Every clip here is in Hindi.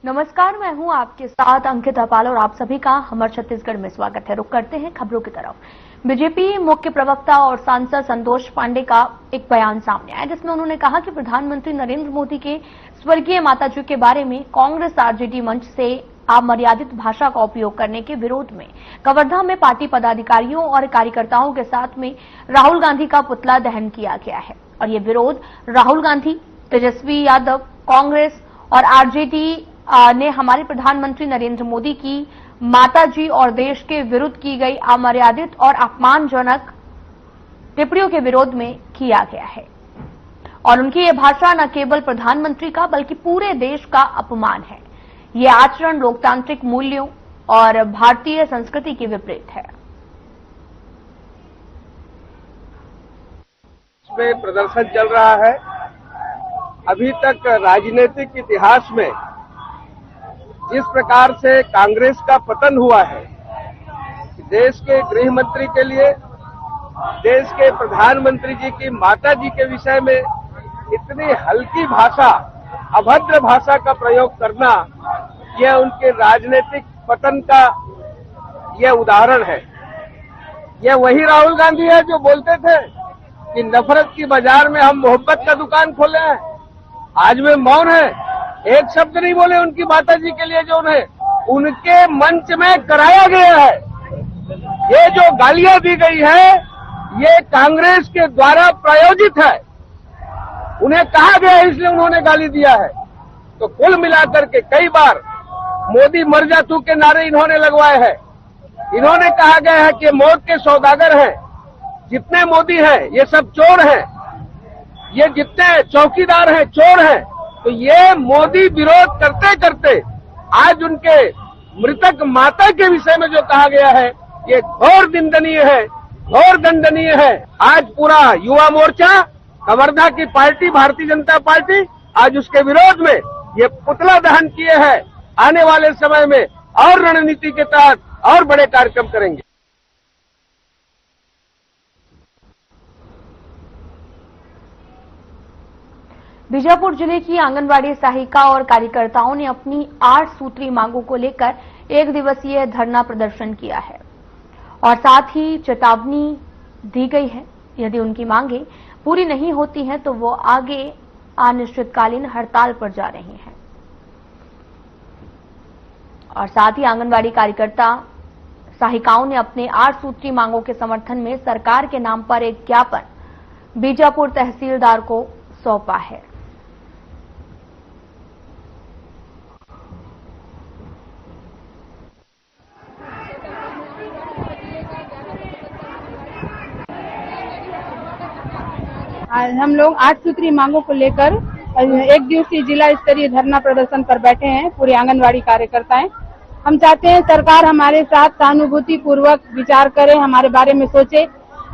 नमस्कार, मैं हूं आपके साथ अंकित अपाल और आप सभी का हमर छत्तीसगढ़ में स्वागत है। रुक करते हैं खबरों की तरफ। बीजेपी मुख्य प्रवक्ता और सांसद संतोष पांडे का एक बयान सामने आया जिसमें उन्होंने कहा कि प्रधानमंत्री नरेंद्र मोदी के स्वर्गीय माताजी के बारे में कांग्रेस आरजेडी मंच से अमर्यादित भाषा का उपयोग करने के विरोध में कवर्धा में पार्टी पदाधिकारियों और कार्यकर्ताओं के साथ में राहुल गांधी का पुतला दहन किया गया है और ये विरोध राहुल गांधी, तेजस्वी यादव, कांग्रेस और आरजेडी ने हमारे प्रधानमंत्री नरेंद्र मोदी की माताजी और देश के विरुद्ध की गई अमर्यादित और अपमानजनक टिप्पणियों के विरोध में किया गया है और उनकी ये भाषा न केवल प्रधानमंत्री का बल्कि पूरे देश का अपमान है। ये आचरण लोकतांत्रिक मूल्यों और भारतीय संस्कृति के विपरीत है। इसमें प्रदर्शन चल रहा है। अभी तक राजनीतिक इतिहास में जिस प्रकार से कांग्रेस का पतन हुआ है, देश के गृह मंत्री के लिए देश के प्रधानमंत्री जी की माता जी के विषय में इतनी हल्की भाषा, अभद्र भाषा का प्रयोग करना, यह उनके राजनीतिक पतन का यह उदाहरण है। यह वही राहुल गांधी है जो बोलते थे कि नफरत की बाजार में हम मोहब्बत का दुकान खोले हैं। आज वे मौन है, एक शब्द नहीं बोले उनकी माता जी के लिए जो उन्हें उनके मंच में कराया गया है। ये जो गालियां दी गई है, ये कांग्रेस के द्वारा प्रायोजित है। उन्हें कहा गया इसलिए उन्होंने गाली दिया है। तो कुल मिलाकर के कई बार मोदी मर जा तू के नारे इन्होंने लगवाए हैं। इन्होंने कहा गया है कि मौत के सौदागर हैं, जितने मोदी हैं ये सब चोर हैं, ये जितने चौकीदार हैं चोर हैं। तो ये मोदी विरोध करते करते आज उनके मृतक माता के विषय में जो कहा गया है, ये घोर निंदनीय है, घोर दंडनीय है। आज पूरा युवा मोर्चा, कवर्धा की पार्टी भारतीय जनता पार्टी आज उसके विरोध में ये पुतला दहन किए हैं। आने वाले समय में और रणनीति के तहत और बड़े कार्यक्रम करेंगे। बीजापुर जिले की आंगनबाड़ी सहायिका और कार्यकर्ताओं ने अपनी 8 सूत्री मांगों को लेकर 1 दिवसीय धरना प्रदर्शन किया है और साथ ही चेतावनी दी गई है, यदि उनकी मांगे पूरी नहीं होती हैं तो वो आगे अनिश्चितकालीन हड़ताल पर जा रही हैं। और साथ ही आंगनबाड़ी कार्यकर्ता सहायिकाओं ने अपने 8 सूत्री मांगों के समर्थन में सरकार के नाम पर एक ज्ञापन बीजापुर तहसीलदार को सौंपा है। आज हम लोग 8 सूत्री मांगों को लेकर 1 दिवसीय जिला स्तरीय धरना प्रदर्शन पर बैठे हैं। पूरे आंगनवाड़ी कार्यकर्ताएं, हम चाहते हैं सरकार हमारे साथ सहानुभूति पूर्वक विचार करे, हमारे बारे में सोचे।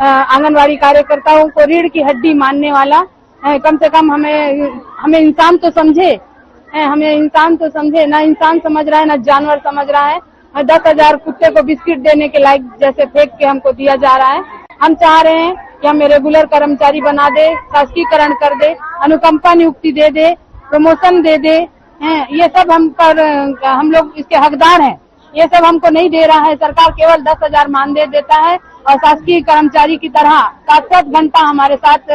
आंगनवाड़ी कार्यकर्ताओं को रीढ़ की हड्डी मानने वाला कम से कम हमें इंसान तो समझे, हमें इंसान तो समझे। ना इंसान समझ रहा है, ना जानवर समझ रहा है। 10,000 कुत्ते को बिस्किट देने के लायक जैसे फेंक के हमको दिया जा रहा है। हम चाह रहे हैं कि हमें रेगुलर कर्मचारी बना दे, शासकीकरण कर दे, अनुकंपा नियुक्ति दे दे, प्रमोशन दे दे। ये सब हम लोग इसके हकदार हैं। ये सब हमको नहीं दे रहा है। सरकार केवल 10,000 मानदेय देता है और शासकीय कर्मचारी की तरह 7-7 घंटा हमारे साथ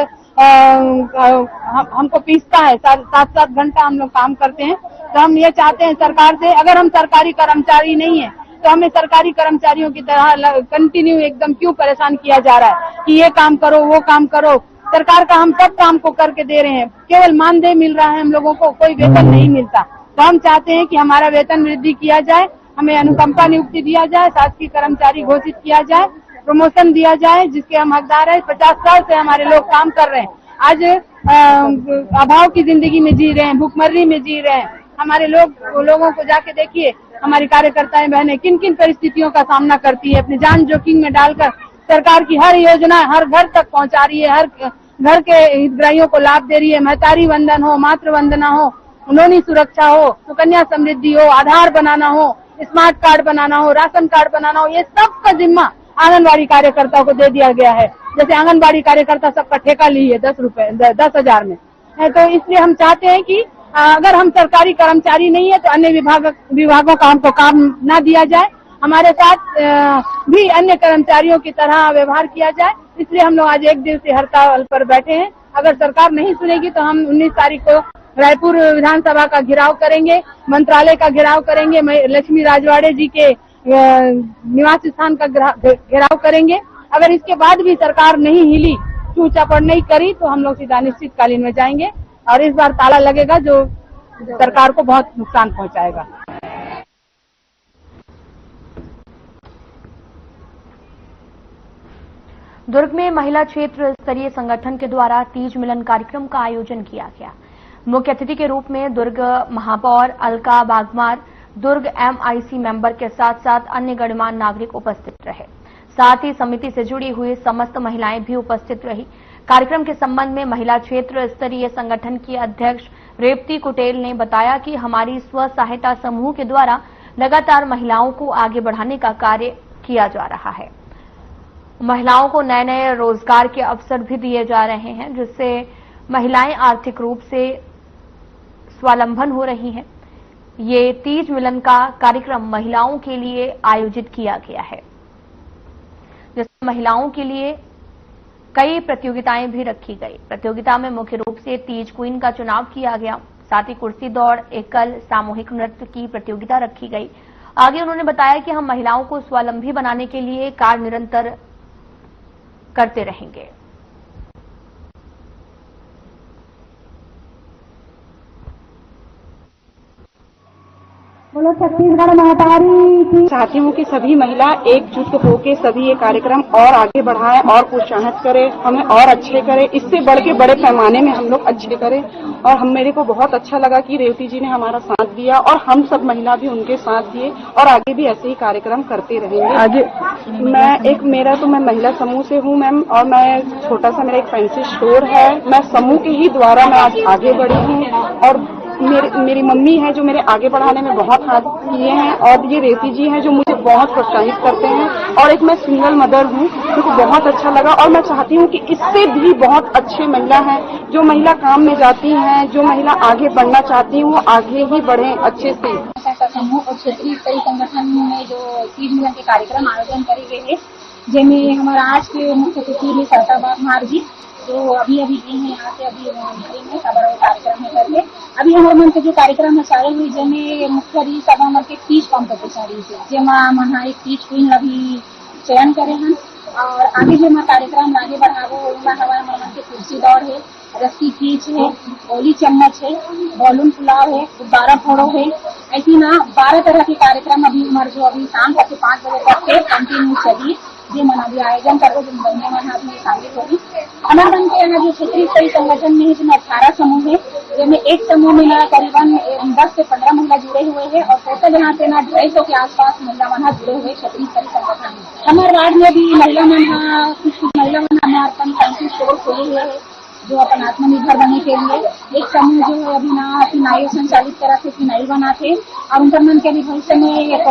हमको पीसता है। 7-7 घंटा हम लोग काम करते हैं। तो हम ये चाहते हैं सरकार से, अगर हम सरकारी कर्मचारी नहीं है तो हमें सरकारी कर्मचारियों की तरह कंटिन्यू एकदम क्यों परेशान किया जा रहा है कि ये काम करो, वो काम करो। सरकार का हम सब काम को करके दे रहे हैं, केवल मानदेय मिल रहा है हम लोगों को, कोई वेतन नहीं मिलता। तो हम चाहते हैं कि हमारा वेतन वृद्धि किया जाए, हमें अनुकंपा नियुक्ति दिया जाए, शासकीय कर्मचारी घोषित किया जाए, प्रमोशन दिया जाए जिसके हम हकदार है। 50 साल से हमारे लोग काम कर रहे हैं, आज अभाव की जिंदगी में जी रहे हैं, भूखमरी में जी रहे हैं। हमारे लोगों को जाके देखिए, हमारी कार्यकर्ताएं बहनें किन किन परिस्थितियों का सामना करती है, अपनी जान जोखिम में डालकर सरकार की हर योजना हर घर तक पहुंचा रही है, हर घर के हितग्राहियों को लाभ दे रही है। महतारी वंदन हो, मातृ वंदना हो, उन्होंने सुरक्षा हो, सुकन्या समृद्धि हो, आधार बनाना हो, स्मार्ट कार्ड बनाना हो, राशन कार्ड बनाना हो, ये सब का जिम्मा आंगनबाड़ी कार्यकर्ता को दे दिया गया है। जैसे आंगनबाड़ी कार्यकर्ता सबका ठेका ली है 10,000 में। तो इसलिए हम चाहते हैं कि अगर हम सरकारी कर्मचारी नहीं है तो अन्य विभागों का हमको काम न दिया जाए, हमारे साथ भी अन्य कर्मचारियों की तरह व्यवहार किया जाए। इसलिए हम लोग आज 1 दिवसीय हड़ताल पर बैठे हैं। अगर सरकार नहीं सुनेगी तो हम 19 तारीख को रायपुर विधानसभा का घेराव करेंगे, मंत्रालय का घेराव करेंगे, लक्ष्मी राजवाड़े जी के निवास स्थान का घेराव करेंगे। अगर इसके बाद भी सरकार नहीं हिली, चूँ चापड़ नहीं करी तो हम लोग सीधा अनिश्चितकालीन में जाएंगे और इस बार ताला लगेगा जो सरकार को बहुत नुकसान पहुंचाएगा। दुर्ग में महिला क्षेत्र स्तरीय संगठन के द्वारा तीज मिलन कार्यक्रम का आयोजन किया गया। मुख्य अतिथि के रूप में दुर्ग महापौर अलका बागमार, दुर्ग MIC मेंबर के साथ साथ अन्य गणमान्य नागरिक उपस्थित रहे। साथ ही समिति से जुड़ी हुई समस्त महिलाएं भी उपस्थित रही। कार्यक्रम के संबंध में महिला क्षेत्र स्तरीय संगठन की अध्यक्ष रेवती कुटेल ने बताया कि हमारी स्व सहायता समूह के द्वारा लगातार महिलाओं को आगे बढ़ाने का कार्य किया जा रहा है। महिलाओं को नए नए रोजगार के अवसर भी दिए जा रहे हैं, जिससे महिलाएं आर्थिक रूप से स्वावलंबन हो रही हैं। ये तीज मिलन का कार्यक्रम महिलाओं के लिए आयोजित किया गया है, जिसमें महिलाओं के लिए कई प्रतियोगिताएं भी रखी गई। प्रतियोगिता में मुख्य रूप से तीज क्वीन का चुनाव किया गया। साथ ही कुर्सी दौड़, एकल, सामूहिक नृत्य की प्रतियोगिता रखी गई। आगे उन्होंने बताया कि हम महिलाओं को स्वावलंबी बनाने के लिए कार्य निरंतर करते रहेंगे। बोलो छत्तीसगढ़ महतारी की। चाहती हूँ कि सभी महिला एकजुट होकर सभी ये कार्यक्रम और आगे बढ़ाएं और प्रोत्साहित करें, हमें और अच्छे करें, इससे बढ़ के बड़े पैमाने में हम लोग अच्छे करें। और मेरे को बहुत अच्छा लगा कि रेवती जी ने हमारा साथ दिया और हम सब महिला भी उनके साथ दिए और आगे भी ऐसे ही कार्यक्रम करते रहेंगे। आगे मैं महिला समूह से हूँ मैम, और मैं छोटा सा मेरा एक फैंसी स्टोर है। मैं समूह के ही द्वारा मैं आज आगे बढ़ी हूँ और मेरी मम्मी है जो मेरे आगे बढ़ाने में बहुत हाथ किए हैं, और ये रेवती जी हैं जो मुझे बहुत प्रोत्साहित करते हैं। और एक मैं सिंगल मदर हूँ, मुझे बहुत अच्छा लगा और मैं चाहती हूँ कि इससे भी बहुत अच्छे महिला हैं, जो महिला काम में जाती हैं, जो महिला आगे बढ़ना चाहती हैं, वो आगे ही बढ़े अच्छे से। समूह और क्षेत्रीय स्तरीय संगठन में जो तीज मिलन के कार्यक्रम आयोजन करे गए हैं, जिनमें हमारा आज के मुख्य अतिथि सरिता बागमार जी जो अभी गई है यहाँ से, अभी में बड़ा कार्यक्रम है करके। अभी हमारे मन के जो कार्यक्रम है सारे हुई, जिनमें मुख्य सब हमारे के तीज कॉम्पिटिशन रही है, जेमा मन एक तीज क्वीन अभी चयन करे हैं। और आगे जो हमारा कार्यक्रम आगे बढ़ावो हमारे मन के कुर्सी दौड़ है, रस्सी खींच है, गोली चम्मच है, बॉलून पुलाव है, गुब्बारा फोड़ो है। ऐसी ना 12 तरह के कार्यक्रम अभी हमारे जो अभी शाम तक 5 बजे तक के कंटिन्यू चली, जो मन अभी आयोजन करो जो बहने मन अभी शामिल होगी। हमारे मन के यहाँ जो क्षेत्रीय स्तरीय संगठन में है जिसमें 18 समूह है, जिनमें एक समूह में ना करीबन 10 से 15 महिला जुड़े हुए हैं और टोटल यहाँ से ना 250 के आसपास महिला मन जुड़े हुए क्षेत्रीय स्तरीय संगठन में। हमारे राज्य में भी महिला मन कुछ महिला मन हमारे अपन फैंसी स्टोर खोले हुए है जो अपन आत्मनिर्भर बनने के लिए। एक समूह जो है अभी ना फिनाइल संचालित करा थे, फिनाइल बनाते और उनका मन के भी भविष्य में एक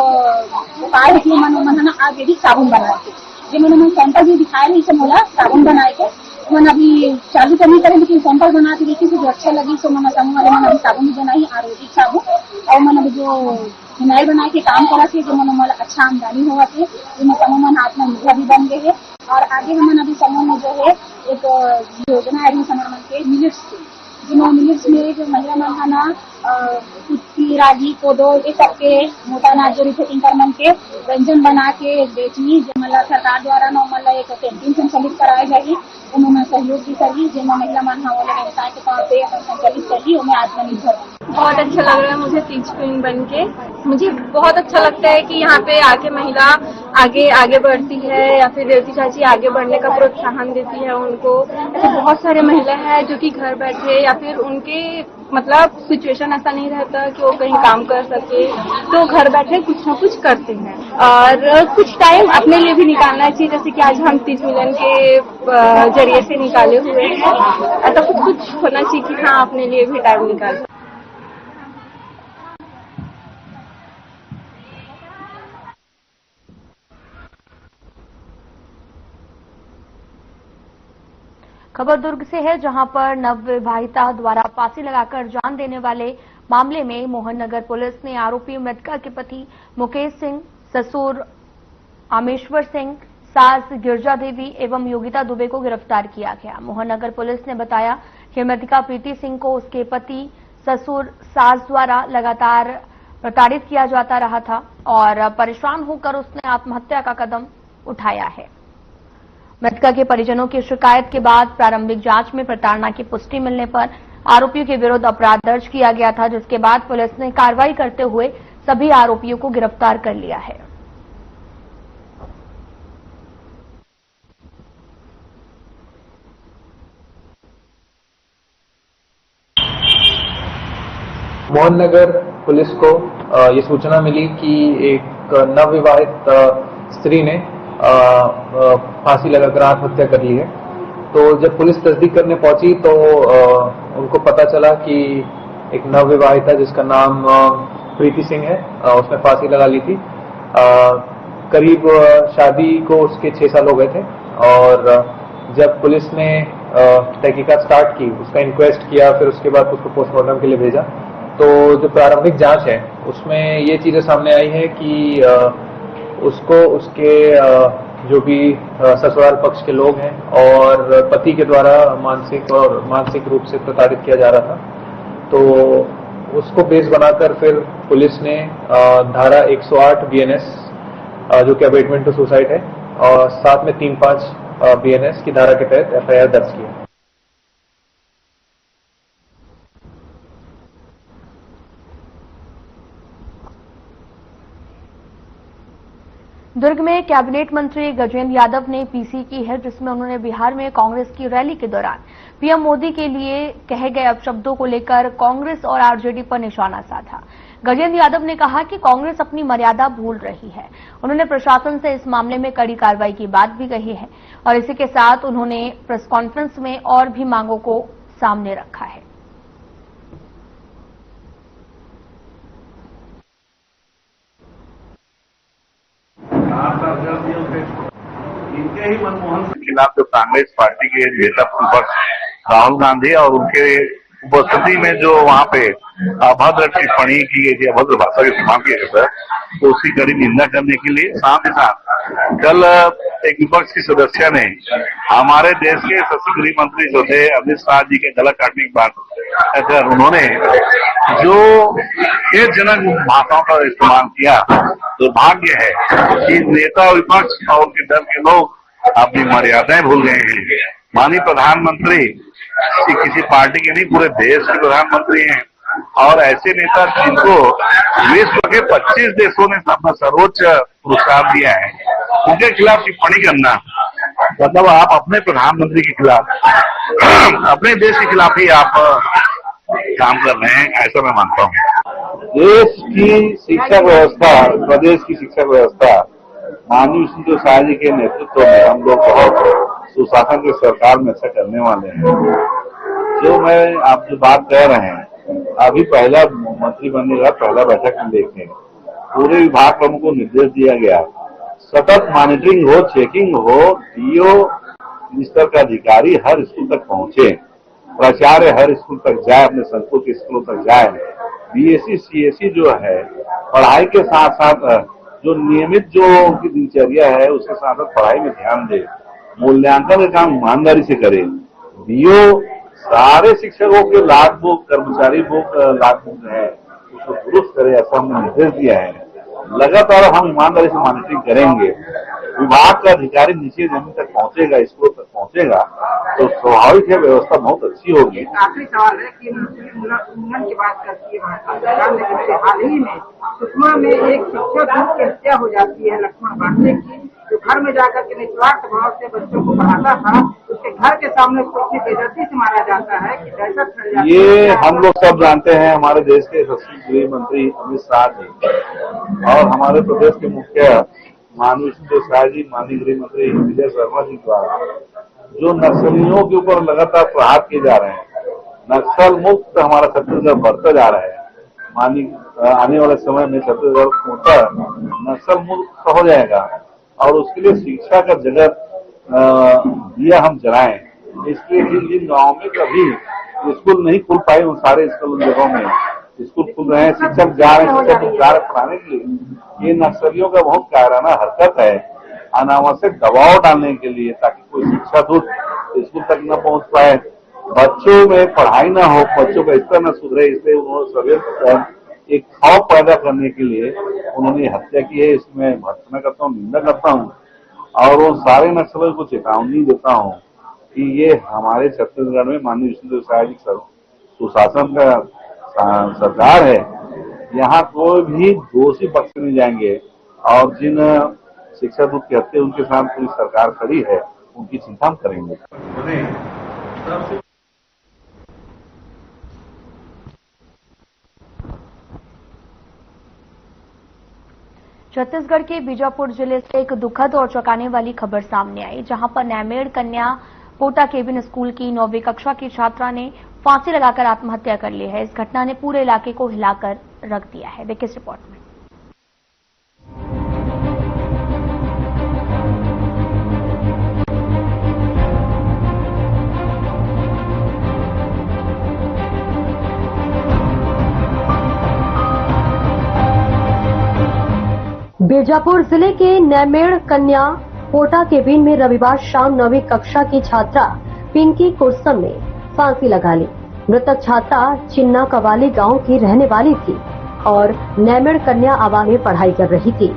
उपाय है कि मन ना आयुर्वेदिक साबुन बनाते, जो मैंने सैंपल भी दिखाया नहीं से मोला साबुन बनाए के मन अभी चालू करनी करें, लेकिन सैंपल बनाते देखी से जो अच्छा लगी तो मन समूह वाले मन अभी साबुन बनाई आयुर्वेदिक साबुन और मन अभी जो फिनाइल बनाए के काम करा थे जो मन अच्छा आमदनी हुआ थे, जो समूह मन आत्मनिर्भर भी बन गए है। और आगे हम अभी समूह में जो है एक योजना है समूह के मिलेट्स की, जिन्होंने मिलेट्स में जो महिला मन है ना कुट्टी, रागी, कोदो ये सबके मोटा अनाज जो रिफिटिंग कर मन के व्यंजन बना के बेचनी, जो मतलब सरकार द्वारा न मतलब एक कैंटीन संचालित कराया जाएगी, उन्होंने सहयोग भी करी, जिनमें महिला मन वाले व्यवसाय के तौर पे संचालित करी, उन्हें आत्मनिर्भर। बहुत अच्छा लग रहा है मुझे तीज क्वीन बन के। मुझे बहुत अच्छा लगता है कि यहाँ पे आके महिला आगे बढ़ती है या फिर रेवती चाची आगे बढ़ने का प्रोत्साहन देती है उनको। ऐसे बहुत सारे महिला है जो कि घर बैठे या फिर उनके मतलब सिचुएशन ऐसा नहीं रहता कि वो कहीं काम कर सके, तो घर बैठे कुछ न कुछ करते हैं और कुछ टाइम अपने लिए भी निकालना चाहिए, जैसे कि आज हम तीज मिलन के जरिए से निकाले हुए हैं। ऐसा कुछ होना चाहिए कि हाँ अपने लिए भी टाइम निकाल। खबर दुर्ग से है, जहां पर नवविवाहिता द्वारा फांसी लगाकर जान देने वाले मामले में मोहननगर पुलिस ने आरोपी मृतका के पति मुकेश सिंह, ससुर आमेश्वर सिंह, सास गिरजा देवी एवं योगिता दुबे को गिरफ्तार किया गया। मोहननगर पुलिस ने बताया कि मृतका प्रीति सिंह को उसके पति, ससुर, सास द्वारा लगातार प्रताड़ित किया जाता रहा था और परेशान होकर उसने आत्महत्या का कदम उठाया है। मृतका के परिजनों की शिकायत के बाद प्रारंभिक जांच में प्रताड़ना की पुष्टि मिलने पर आरोपियों के विरुद्ध अपराध दर्ज किया गया था, जिसके बाद पुलिस ने कार्रवाई करते हुए सभी आरोपियों को गिरफ्तार कर लिया है। मोहननगर पुलिस को ये सूचना मिली कि एक नवविवाहित स्त्री ने फांसी लगाकर आत्महत्या कर ली है। तो जब पुलिस तस्दीक करने पहुंची तो उनको पता चला कि एक नवविवाहिता जिसका नाम प्रीति सिंह है, उसने फांसी लगा ली थी। करीब शादी को उसके 6 साल हो गए थे और जब पुलिस ने तहकीकात स्टार्ट की, उसका इंक्वेस्ट किया, फिर उसके बाद उसको पोस्टमार्टम के लिए भेजा, तो जो प्रारंभिक जांच है उसमें ये चीजें सामने आई है कि उसको उसके जो भी ससुराल पक्ष के लोग हैं और पति के द्वारा मानसिक रूप से प्रताड़ित किया जा रहा था। तो उसको बेस बनाकर फिर पुलिस ने धारा 108 BNS जो कि अबेटमेंट टू सुसाइड है और साथ में 3-5 BNS की धारा के तहत FIR दर्ज किया। दुर्ग में कैबिनेट मंत्री गजेंद्र यादव ने पीसी की है, जिसमें उन्होंने बिहार में कांग्रेस की रैली के दौरान पीएम मोदी के लिए कहे गए अपशब्दों को लेकर कांग्रेस और आरजेडी पर निशाना साधा। गजेंद्र यादव ने कहा कि कांग्रेस अपनी मर्यादा भूल रही है। उन्होंने प्रशासन से इस मामले में कड़ी कार्रवाई की बात भी कही है और इसी के साथ उन्होंने प्रेस कॉन्फ्रेंस में और भी मांगों को सामने रखा है। इनके ही मनमोहन के खिलाफ जो कांग्रेस पार्टी के नेता राहुल गांधी और उनके उपस्थिति में जो वहाँ पे अभद्र टिप्पणी की गई थी, अभद्र भाषा का इस्तेमाल किया गया था, तो उसकी कड़ी निंदा करने के लिए साथ ही साथ कल एक विपक्ष की सदस्य ने हमारे देश के सशस्त्र गृह मंत्री जो थे अमित शाह जी के गला काटने की बात अगर उन्होंने जो खेदजनक भाषाओं का इस्तेमाल किया, दुर्भाग्य है कि नेता विपक्ष और उनके दल के लोग अपनी मर्यादाएं भूल गए हैं। माननीय प्रधानमंत्री किसी पार्टी के नहीं, पूरे देश के प्रधानमंत्री हैं और ऐसे नेता जिनको विश्व के 25 देशों ने अपना सर्वोच्च पुरस्कार दिया है, उनके खिलाफ टिप्पणी करना मतलब आप अपने प्रधानमंत्री के खिलाफ अपने देश के खिलाफ ही आप काम कर रहे हैं, ऐसा मैं मानता हूँ। देश की शिक्षा व्यवस्था, प्रदेश की शिक्षा व्यवस्था माननीय श्री शाह जी के नेतृत्व में हम लोग बहुत सुशासन की सरकार में अच्छा करने वाले हैं। जो मैं आप जो बात कह रहे हैं, अभी पहला मंत्री बनने का पहला बैठक में देखते हैं, पूरे विभाग प्रमुख को निर्देश दिया गया, सतत मॉनिटरिंग हो, चेकिंग हो, DO स्तर का अधिकारी हर स्कूल तक पहुंचे, प्राचार्य हर स्कूल तक जाए, अपने संकुल के स्कूलों तक जाए। BSc CSE जो है पढ़ाई के साथ साथ जो नियमित जो उनकी दिनचर्या है उसके साथ साथ पढ़ाई में ध्यान दे, मूल्यांकन का काम ईमानदारी से करे। DO सारे शिक्षकों के लाभ बुक, कर्मचारी बुक, लाभ बुक है उसको दुरुस्त करे, ऐसा हमने निर्देश दिया है। लगातार हम ईमानदारी से मॉनिटरिंग करेंगे। विभाग का अधिकारी नीचे जमीन तक पहुंचेगा, स्कूल तक पहुंचेगा, तो स्वाभाविक है व्यवस्था बहुत अच्छी होगी। आखिरी सवाल है कि उल्लंघन की बात करती है सरकार, लेकिन हाल ही में सुषमा में एक शिक्षक की हत्या हो जाती है लक्ष्मण पांडे की, जो घर में जाकर के निस्वार्थ भाव से बच्चों को पढ़ाता था, उसके घर के सामने उसको इतनी बेइज्जती से मारा जाता है कि दहशत फैल जाती है। ये हम लोग सब जानते हैं, हमारे देश के सशस्त्र गृह मंत्री अमित शाह जी और हमारे प्रदेश के मुखिया माननीय श्री शाह जी, माननीय गृह मंत्री विजय शर्मा जी द्वारा जो नक्सलियों के ऊपर लगातार प्रहार किए जा रहे हैं, नक्सल मुक्त हमारा छत्तीसगढ़ बढ़ता जा रहा है। माननीय आने वाले समय में छत्तीसगढ़ नक्सल मुक्त हो जाएगा और उसके लिए शिक्षा का जगत दिया हम जलाएं। इसलिए जिन जिन गाँव में कभी स्कूल नहीं खुल पाए उन सारे स्कूल जगहों में स्कूल खुल रहे हैं, शिक्षक जा रहे हैं पढ़ाने के लिए। ये नक्सलियों का बहुत कायराना हरकत है, अनावश्यक दबाव डालने के लिए, ताकि कोई शिक्षा दूत स्कूल तक न पहुंच पाए, बच्चों में पढ़ाई न हो, बच्चों का स्तर न सुधरे। इसलिए उन्होंने सभी एक खौफ पैदा करने के लिए उन्होंने हत्या की है। इसमें भर्त्सना करता हूँ, निंदा करता हूँ और वो सारे नक्सलियों को चेतावनी देता हूँ कि ये हमारे छत्तीसगढ़ में माननीय विष्णुदेव साय जी सुशासन का सरकार है, यहाँ कोई भी दोषी बख्शे नहीं जाएंगे और जिन शिक्षा दूत के हत्या उनके साथ पूरी सरकार खड़ी है, उनकी चिंता हम करेंगे। छत्तीसगढ़ के बीजापुर जिले से एक दुखद और चौंकाने वाली खबर सामने आई, जहां पर नैमेड़ कन्या पोटा केबिन स्कूल की 9वीं कक्षा की छात्रा ने फांसी लगाकर आत्महत्या कर ली है। इस घटना ने पूरे इलाके को हिलाकर रख दिया है। देखिए इस रिपोर्ट में। बीजापुर जिले के नैमेड़ कन्या पोटा केबिन में रविवार शाम 9वीं कक्षा की छात्रा पिंकी कुरसम ने फांसी लगा ली। मृतक छात्रा चिन्ना कवाली गांव की रहने वाली थी और नैमेड़ कन्या आवास में पढ़ाई कर रही थी।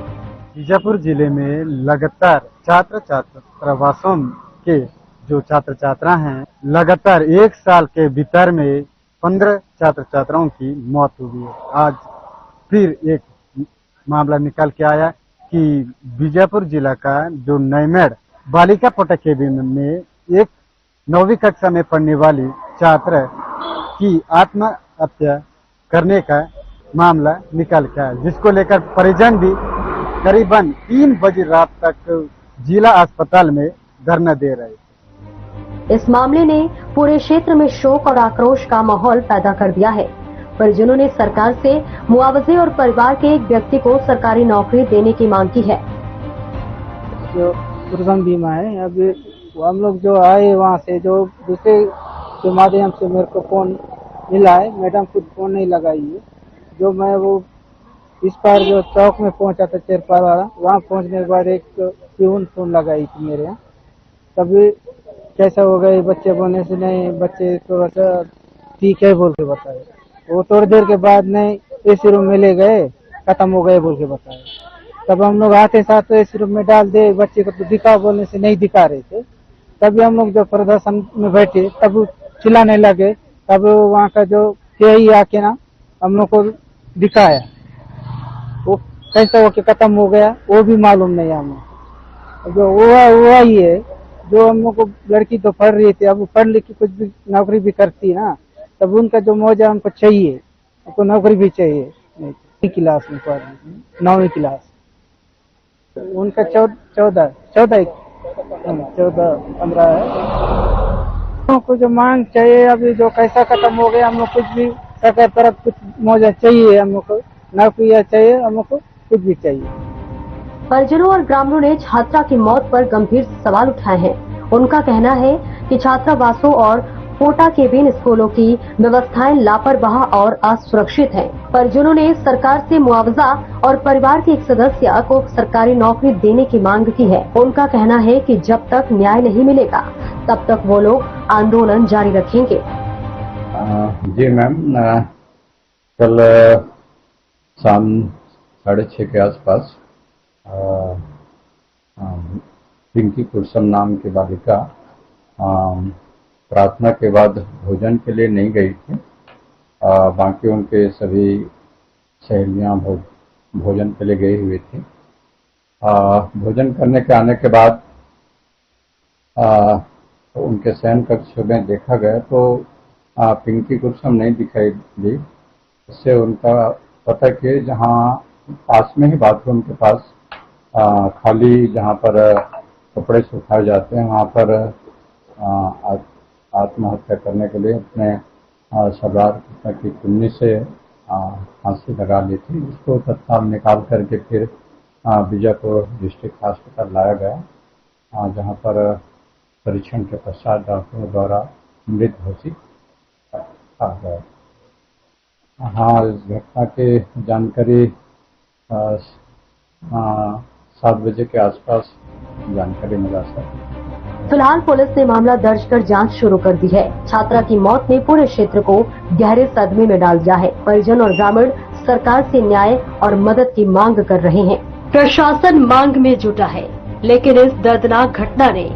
बीजापुर जिले में लगातार छात्र छात्रावासों के जो छात्र छात्रा हैं, लगातार एक साल के भीतर में 15 छात्र छात्राओं की मौत हुई है। आज फिर एक मामला निकल के आया कि बीजापुर जिला का जो नैमेड़ बालिका पोटा केबिन में एक 9वीं कक्षा में पढ़ने वाली छात्र की आत्महत्या करने का मामला निकल के आया, जिसको लेकर परिजन भी करीबन 3 बजे रात तक जिला अस्पताल में धरना दे रहे थे। इस मामले ने पूरे क्षेत्र में शोक और आक्रोश का माहौल पैदा कर दिया है। परिजनों ने सरकार से मुआवजे और परिवार के एक व्यक्ति को सरकारी नौकरी देने की मांग की है। जो दुर्गम बीमा है, अभी हम लोग जो आए वहाँ से जो दूसरे के माध्यम से मेरे को फोन मिला है, मैडम खुद फोन नहीं लगाई है। जो मैं वो इस बार जो चौक में पहुंचा था चेरपाल वाला, वहाँ पहुंचने के बाद एक प्यून फोन लगाई थी मेरे यहाँ। तभी कैसा हो गए बच्चे बोलने से नहीं, बच्चे थोड़ा सा ठीक है बोल के बताए। वो थोड़ी देर के बाद नहीं एसी रूम में ले गए, खत्म हो गए बोल के बताए। तब हम लोग आते साथ तो एसी रूम में डाल दे, बच्चे को तो दिखा बोलने से नहीं दिखा रहे थे। तभी हम लोग जो प्रदर्शन में बैठे तब चिल्लाने लगे। तब वहाँ का जो ही आके ना हम लोग को दिखाया, वो कैसा हो के खत्म हो गया वो भी मालूम नहीं हमें। जो हुआ ही है, जो हम लोग को लड़की तो पढ़ रही थी, अब पढ़ लिख के कुछ भी नौकरी भी करती ना, तब उनका जो मौजा हमको चाहिए, उनको नौकरी भी चाहिए। क्लास में पढ़ रही, 9वीं क्लास, उनका 14-15 है। हमको जो मांग चाहिए अभी जो कैसा खत्म हो गया, हम लोग कुछ भी सरकार तरफ कुछ मौजा चाहिए, हम लोग को नौकरी चाहिए, हम लोग को कुछ भी चाहिए। परिजनों और ग्रामीणों ने छात्रा की मौत पर गंभीर सवाल उठाए हैं। उनका कहना है कि छात्रावासों और पोटा केबिन स्कूलों की व्यवस्थाएं लापरवाह और असुरक्षित हैं। परिजनों ने सरकार से मुआवजा और परिवार के एक सदस्य को सरकारी नौकरी देने की मांग की है। उनका कहना है कि जब तक न्याय नहीं मिलेगा तब तक वो लोग आंदोलन जारी रखेंगे। जी मैम, कल शाम 6:30 के आसपास पिंकी कुरसम नाम की बालिका प्रार्थना के बाद भोजन के लिए नहीं गई थी। बाकी उनके सभी सहेलियां भोजन के लिए गई हुई थी। भोजन करने के आने के बाद उनके शयन कक्ष में देखा गया तो पिंकी कुरसम नहीं दिखाई दी। इससे उनका पता कि जहां पास में ही बाथरूम के पास खाली जहां पर कपड़े सुखाए जाते हैं, वहां पर आत्महत्या करने के लिए अपने सवार की कुन्नी से फांसी लगा ली थी। उसको तत्काल निकाल करके फिर बीजापुर डिस्ट्रिक्ट हॉस्पिटल लाया गया, जहां पर परीक्षण के पश्चात डॉक्टरों द्वारा मृत घोषित किया गया। हाँ, इस घटना की जानकारी 7 बजे के आसपास जानकारी मिला सर। फिलहाल पुलिस ने मामला दर्ज कर जांच शुरू कर दी है। छात्रा की मौत ने पूरे क्षेत्र को गहरे सदमे में डाल दिया है। परिजन और ग्रामीण सरकार से न्याय और मदद की मांग कर रहे हैं। प्रशासन मांग में जुटा है, लेकिन इस दर्दनाक घटना ने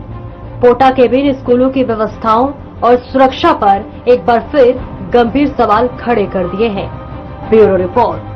पोटा के विभिन्न स्कूलों की व्यवस्थाओं और सुरक्षा पर एक बार फिर गंभीर सवाल खड़े कर दिए हैं। Bureau report.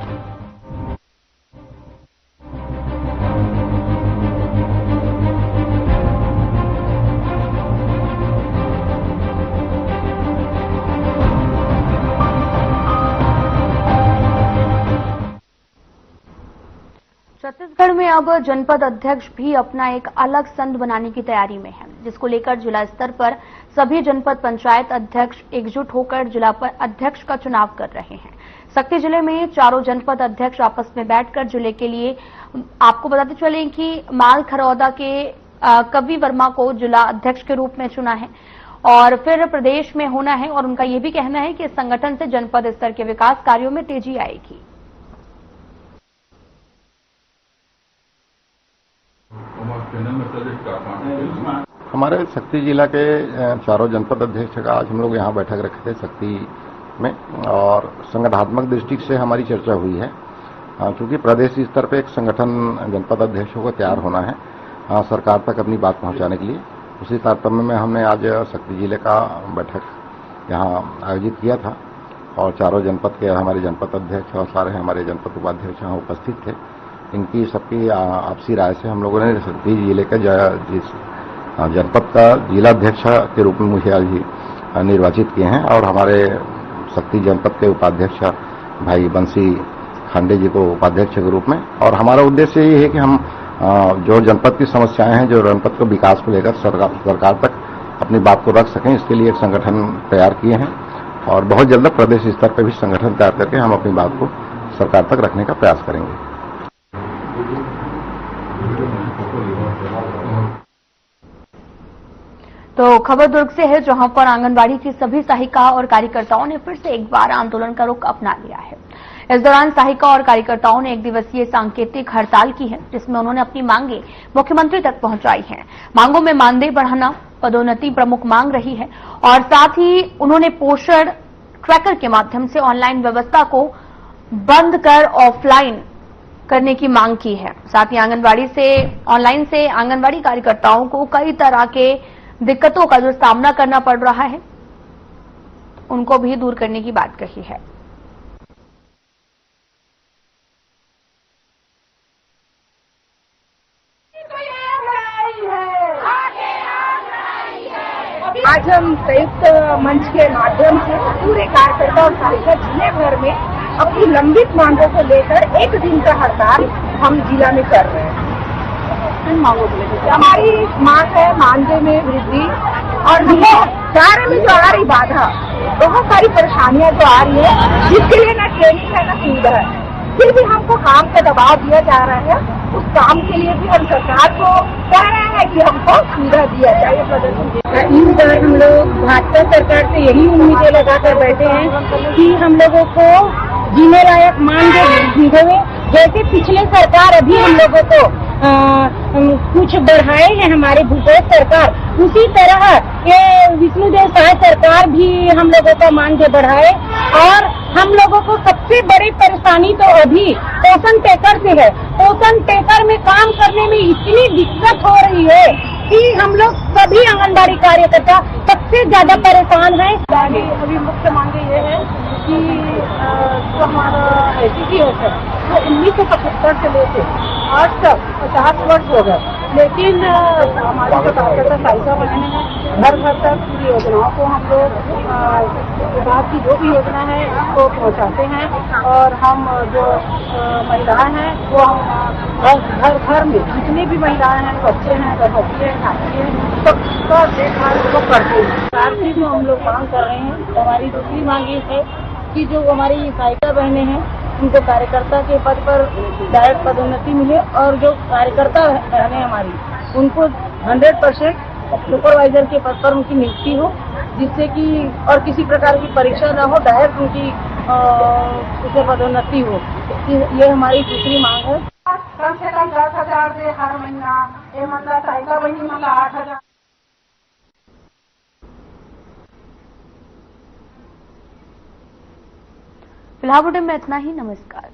छत्तीसगढ़ में अब जनपद अध्यक्ष भी अपना एक अलग संघ बनाने की तैयारी में है, जिसको लेकर जिला स्तर पर सभी जनपद पंचायत अध्यक्ष एकजुट होकर जिला अध्यक्ष का चुनाव कर रहे हैं। सक्ती जिले में चारों जनपद अध्यक्ष आपस में बैठकर जिले के लिए, आपको बताते चलें कि माल खरौदा के कवि वर्मा को जिला अध्यक्ष के रूप में चुना है और फिर प्रदेश में होना है। और उनका यह भी कहना है कि इस संगठन से जनपद स्तर के विकास कार्यों में तेजी आएगी। हमारे सक्ती जिला के चारों जनपद अध्यक्ष का आज हम लोग यहाँ बैठक रखे थे सक्ती में, और संगठनात्मक दृष्टि से हमारी चर्चा हुई है। क्योंकि प्रदेश स्तर पे एक संगठन जनपद अध्यक्षों को तैयार होना है सरकार तक अपनी बात पहुंचाने के लिए। उसी तारतम्य में हमने आज सक्ती जिले का बैठक यहाँ आयोजित किया था और चारों जनपद के हमारे जनपद अध्यक्ष और सारे हमारे जनपद उपाध्यक्ष यहाँ उपस्थित थे। इनकी सबकी आपसी राय से हम लोगों ने सक्ती जिले के जिस जनपद का जिलाध्यक्ष के रूप में मुझे आज निर्वाचित किए हैं और हमारे सक्ती जनपद के उपाध्यक्ष भाई बंसी खांडे जी को उपाध्यक्ष के रूप में। और हमारा उद्देश्य ये है कि हम जो जनपद की समस्याएं हैं, जो जनपद को विकास को लेकर सरकार तक अपनी बात को रख सकें, इसके लिए एक संगठन तैयार किए हैं और बहुत जल्द प्रदेश स्तर पर भी संगठन तैयार करके हम अपनी बात को सरकार तक रखने का प्रयास करेंगे। तो खबर दुर्ग से है, जहां पर आंगनबाड़ी की सभी सहायिका और कार्यकर्ताओं ने फिर से एक बार आंदोलन का रुख अपना लिया है। इस दौरान सहायिका और कार्यकर्ताओं ने एक दिवसीय सांकेतिक हड़ताल की है, जिसमें उन्होंने अपनी मांगे मुख्यमंत्री तक पहुंचाई हैं। मांगों में मानदेय बढ़ाना, पदोन्नति प्रमुख मांग रही है और साथ ही उन्होंने पोषण ट्रैकर के माध्यम से ऑनलाइन व्यवस्था को बंद कर ऑफलाइन करने की मांग की है। साथ ही आंगनबाड़ी से ऑनलाइन से आंगनबाड़ी कार्यकर्ताओं को कई तरह के दिक्कतों का जो सामना करना पड़ रहा है, उनको भी दूर करने की बात कही है। आज हम संयुक्त मंच के माध्यम से पूरे कार्यकर्ता और सहायिका जिले भर में अपनी लंबित मांगों को लेकर एक दिन का हड़ताल हम जिला में कर रहे हैं। हमारी मांग है मानदेय में वृद्धि और कार्य में जो आ रही बाधा, बहुत सारी परेशानियां जो आ रही है, जिसके लिए न ट्रेनिंग है न सुविधा है, फिर भी हमको काम का दबाव दिया जा रहा है। उस काम के लिए भी हम सरकार को कह रहे हैं कि हमको सुविधा दिया जाए। इस बार हम लोग भाजपा सरकार से यही उम्मीदें लगाकर बैठे हैं कि हम लोगों को जीने लायक मानदेय देवे। जैसे पिछले सरकार अभी हम लोगों को कुछ बढ़ाए हैं हमारे भूपेश सरकार, उसी तरह ये विष्णुदेव साय सरकार भी हम लोगों का मानदेय बढ़ाए। और हम लोगों को सबसे बड़ी परेशानी तो अभी पोषण टेकर से है। पोषण टेकर में काम करने में इतनी दिक्कत हो रही है कि हम लोग सभी आंगनबाड़ी कार्यकर्ता सबसे ज्यादा परेशान हैं। अभी मुख्य मांगे ये है कि जो हमारा SCTS है वो 1975 से लेके आज तक 50 वर्ष हो गए, लेकिन हमारे जो कार्यकर्ता सहायिका बने हैं घर घर तक पूरी योजनाओं को हम लोग विभाग की जो भी योजना है उसको पहुंचाते हैं। और हम जो महिलाएं हैं वो हम घर घर में जितनी भी महिलाएं हैं, बच्चे हैं, गर्भवती हैं, खाती हैं, सबका देखभाल वो करते हैं। सरकार की जो हम लोग मांग कर रहे हैं, हमारी दूसरी मांग ये है कि जो हमारी सहायिका बहनें हैं उनको कार्यकर्ता के पद पर डायरेक्ट पदोन्नति मिले और जो कार्यकर्ता बहनें हमारी उनको 100% सुपरवाइजर के पद पर उनकी नियुक्ति हो, जिससे कि और किसी प्रकार की परीक्षा न हो, डायरेक्ट उनकी उसे पदोन्नति हो। ये हमारी दूसरी मांग है। कम से कम 10,000 दे हर महीना, ये मतलब सहायता बनी मतलब 8,000। फिलहाल बुलेटिन में इतना ही। नमस्कार।